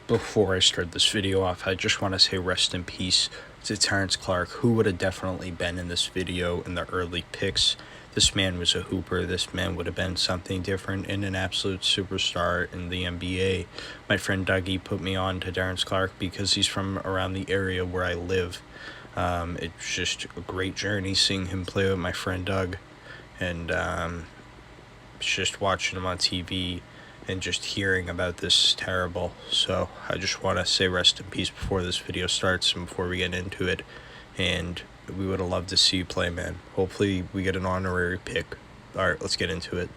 Before I start this video off, I just want to say rest in peace to Terrence Clark, who would have definitely been in this video in the early picks. This man was a hooper. This man would have been something different and an absolute superstar in the NBA. My friend Dougie put me on to Terrence Clark because he's from around the area where I live. It's just a great journey seeing him play with my friend Doug, and just watching him on TV and just hearing about this is terrible. So I just want to say rest in peace before this video starts and before we get into it. And we would have loved to see you play, man. Hopefully we get an honorary pick. All right, let's get into it.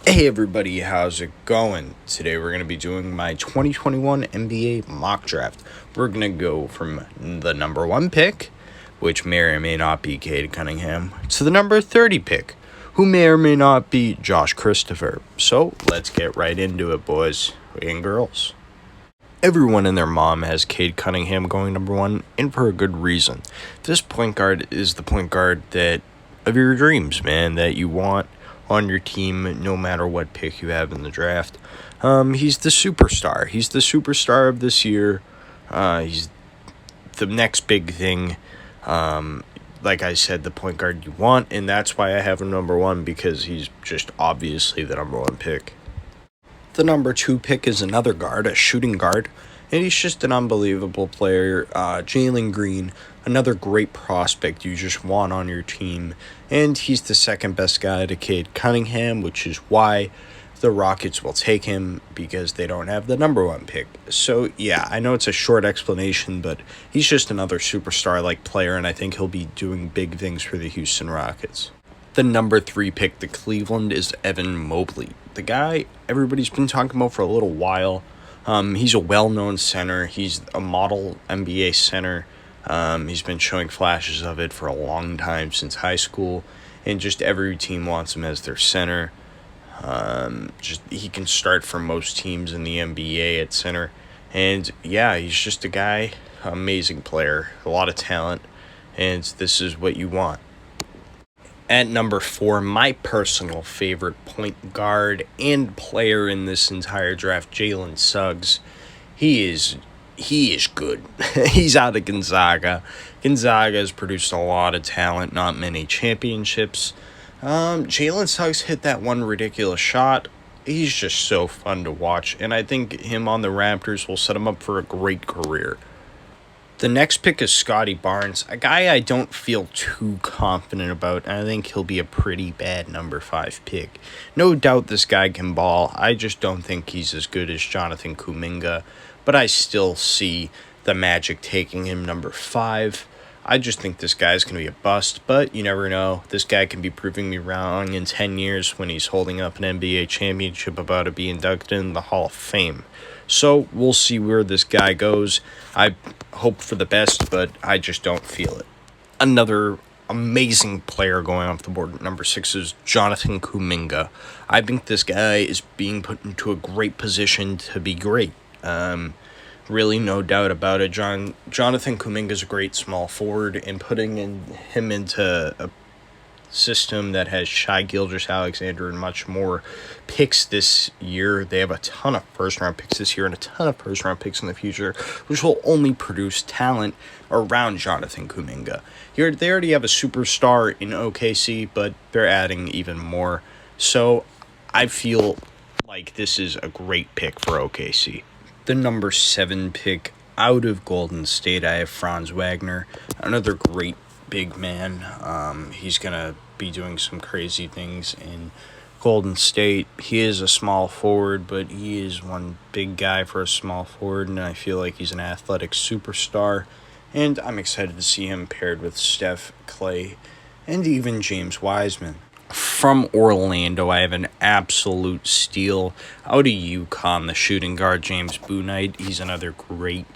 Hey everybody, how's it going? Today we're going to be doing my 2021 NBA mock draft. We're going to go from the number 1 pick, which may or may not be Cade Cunningham, to the number 30 pick, who may or may not be Josh Christopher. So let's get right into it, boys and girls. Everyone and their mom has Cade Cunningham going number 1, and for a good reason. This point guard is the point guard of your dreams, man, that you want on your team no matter what pick you have in the draft. He's the superstar. He's the superstar of this year. He's the next big thing. Like I said, the point guard you want, and that's why I have him number 1, because he's just obviously the number 1 pick. The number 2 pick is another guard, a shooting guard, and he's just an unbelievable player. Jalen Green, another great prospect you just want on your team, and he's the second best guy to Cade Cunningham, which is why the Rockets will take him, because they don't have the number 1 pick. So, yeah, I know it's a short explanation, but he's just another superstar-like player, and I think he'll be doing big things for the Houston Rockets. The number 3 pick to Cleveland is Evan Mobley. The guy everybody's been talking about for a little while. He's a well-known center. He's a model NBA center. He's been showing flashes of it for a long time, since high school, and just every team wants him as their center. He can start for most teams in the NBA at center, and yeah, he's just a guy, amazing player, a lot of talent, and this is what you want. At number 4, my personal favorite point guard and player in this entire draft, Jalen Suggs. He is good. He's out of Gonzaga. Gonzaga has produced a lot of talent, not many championships. Jalen Suggs hit that one ridiculous shot. He's just so fun to watch, and I think him on the Raptors will set him up for a great career. The next pick is Scottie Barnes, a guy I don't feel too confident about, and I think he'll be a pretty bad number 5 pick. No doubt this guy can ball. I just don't think he's as good as Jonathan Kuminga, but I still see the Magic taking him number 5. I just think this guy's going to be a bust, but you never know. This guy can be proving me wrong in 10 years when he's holding up an NBA championship, about to be inducted in the Hall of Fame. So we'll see where this guy goes. I hope for the best, but I just don't feel it. Another amazing player going off the board at number 6 is Jonathan Kuminga. I think this guy is being put into a great position to be great. Really, no doubt about it. Jonathan Kuminga is a great small forward, and putting him into a system that has Shai Gilgeous-Alexander and much more picks this year. They have a ton of first-round picks this year and a ton of first-round picks in the future, which will only produce talent around Jonathan Kuminga. They already have a superstar in OKC, but they're adding even more. So I feel like this is a great pick for OKC. The number 7 pick out of Golden State, I have Franz Wagner, another great big man. He's going to be doing some crazy things in Golden State. He is a small forward, but he is one big guy for a small forward, and I feel like he's an athletic superstar, and I'm excited to see him paired with Steph, Clay, and even James Wiseman. From Orlando, I have an absolute steal out of UConn, the shooting guard, James Bouknight. He's another great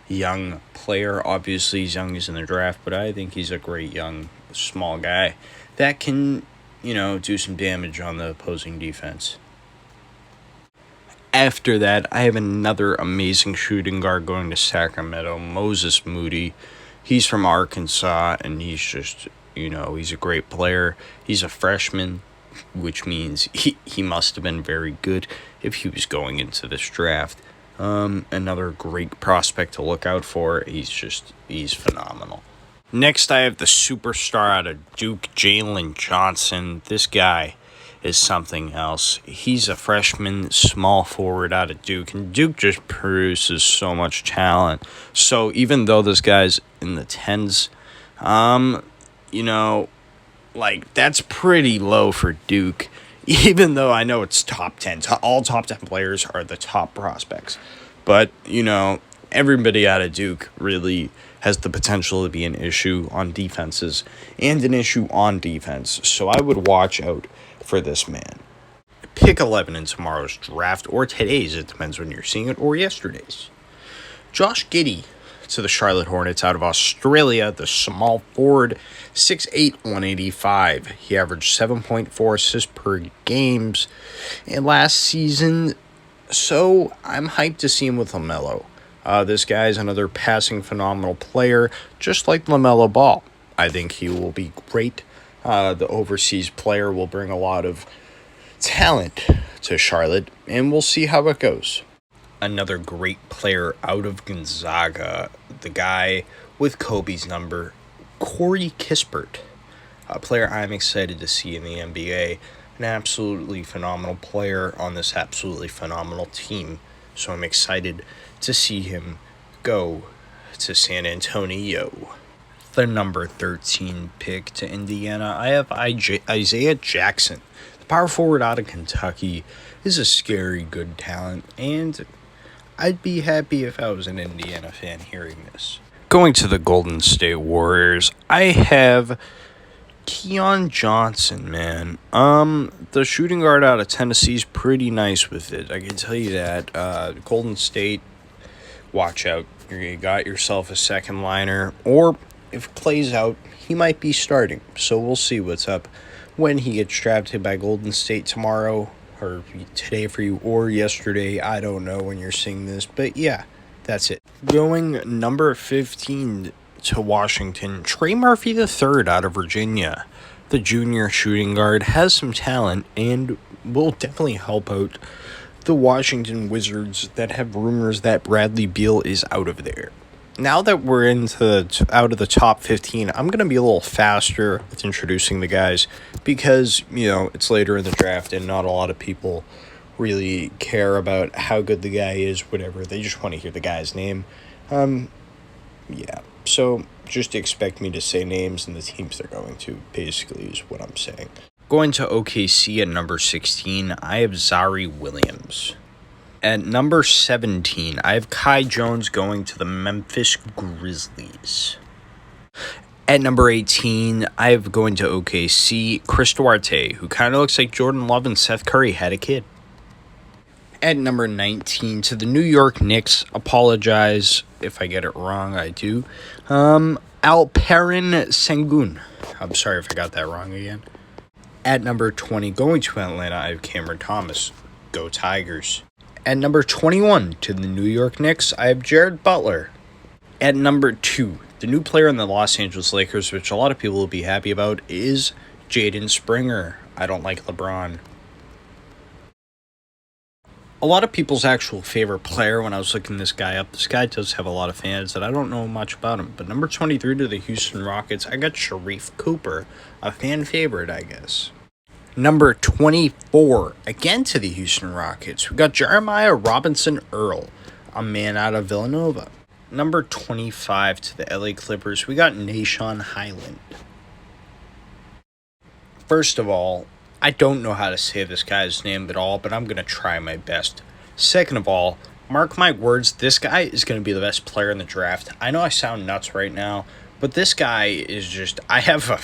young player. Obviously, he's young, he's in the draft, but I think he's a great young, small guy that can, do some damage on the opposing defense. After that, I have another amazing shooting guard going to Sacramento, Moses Moody. He's from Arkansas, and he's just, he's a great player. He's a freshman, which means he must have been very good if he was going into this draft. Another great prospect to look out for. He's phenomenal. Next, I have the superstar out of Duke, Jalen Johnson. This guy is something else. He's a freshman small forward out of Duke, and Duke just produces so much talent. So even though this guy's in the 10s, that's pretty low for Duke. Even though I know it's top 10. All top 10 players are the top prospects. But, everybody out of Duke really has the potential to be an issue on defenses and an issue on defense. So I would watch out for this man. Pick 11 in tomorrow's draft, or today's, it depends when you're seeing it, or yesterday's. Josh Giddey to the Charlotte Hornets out of Australia, the small forward, 6'8", 185. He averaged 7.4 assists per games and last season, so I'm hyped to see him with LaMelo. This guy's another passing phenomenal player, just like LaMelo Ball. I think he will be great. The overseas player will bring a lot of talent to Charlotte, and we'll see how it goes. Another great player out of Gonzaga, the guy with Kobe's number, Corey Kispert, a player I'm excited to see in the NBA, an absolutely phenomenal player on this absolutely phenomenal team. So I'm excited to see him go to San Antonio. The number 13 pick to Indiana, I have Isaiah Jackson. The power forward out of Kentucky is a scary good talent, and I'd be happy if I was an Indiana fan hearing this. Going to the Golden State Warriors, I have Keon Johnson, man. The shooting guard out of Tennessee's pretty nice with it. I can tell you that. Golden State, watch out. You got yourself a second liner, or if Clay's out, he might be starting. So we'll see what's up when he gets drafted by Golden State tomorrow, or today for you, or yesterday. I don't know when you're seeing this, but yeah, that's it. Going number 15 to Washington, Trey Murphy III out of Virginia. The junior shooting guard has some talent and will definitely help out the Washington Wizards that have rumors that Bradley Beal is out of there. Now that we're out of the top 15, I'm going to be a little faster with introducing the guys because, it's later in the draft and not a lot of people really care about how good the guy is, whatever. They just want to hear the guy's name. So just expect me to say names and the teams they're going to, basically, is what I'm saying. Going to OKC at number 16, I have Zari Williams. At number 17, I have Kai Jones going to the Memphis Grizzlies. At number 18, I have going to OKC, Chris Duarte, who kind of looks like Jordan Love and Seth Curry had a kid. At number 19, to the New York Knicks, apologize if I get it wrong, I do. Alperen Sengun. I'm sorry if I got that wrong again. At number 20, going to Atlanta, I have Cameron Thomas. Go Tigers. At number 21, to the New York Knicks, I have Jared Butler. At number 2, the new player in the Los Angeles Lakers, which a lot of people will be happy about, is Jaden Springer. I don't like LeBron. A lot of people's actual favorite player, when I was looking this guy up, this guy does have a lot of fans that I don't know much about him. But number 23 to the Houston Rockets, I got Sharif Cooper, a fan favorite, I guess. Number 24, again to the Houston Rockets, we got Jeremiah Robinson Earl, a man out of Villanova. Number 25 to the LA Clippers, we got Nah'Shon Hyland. First of all, I don't know how to say this guy's name at all, but I'm going to try my best. Second of all, mark my words, this guy is going to be the best player in the draft. I know I sound nuts right now, but this guy is just, I have a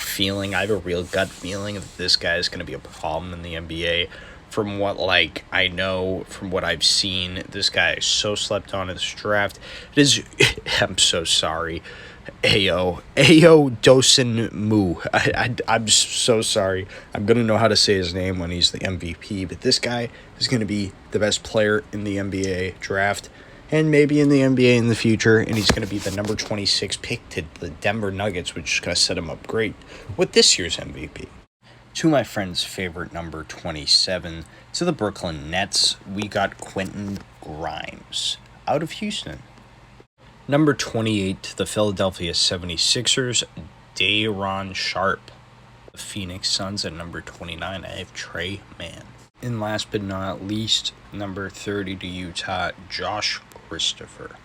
real gut feeling that this guy is going to be a problem in the NBA. From what, I know, from what I've seen, this guy is so slept on in this draft. I'm so sorry. Ayo Dosun Mu. I'm so sorry. I'm going to know how to say his name when he's the MVP, but this guy is going to be the best player in the NBA draft and maybe in the NBA in the future, and he's going to be the number 26 pick to the Denver Nuggets, which is going to set him up great with this year's MVP. To my friend's favorite number 27, to the Brooklyn Nets, we got Quentin Grimes, out of Houston. Number 28, the Philadelphia 76ers, Day'Ron Sharpe. The Phoenix Suns at number 29, I have Tre Mann. And last but not least, number 30 to Utah, Josh Christopher.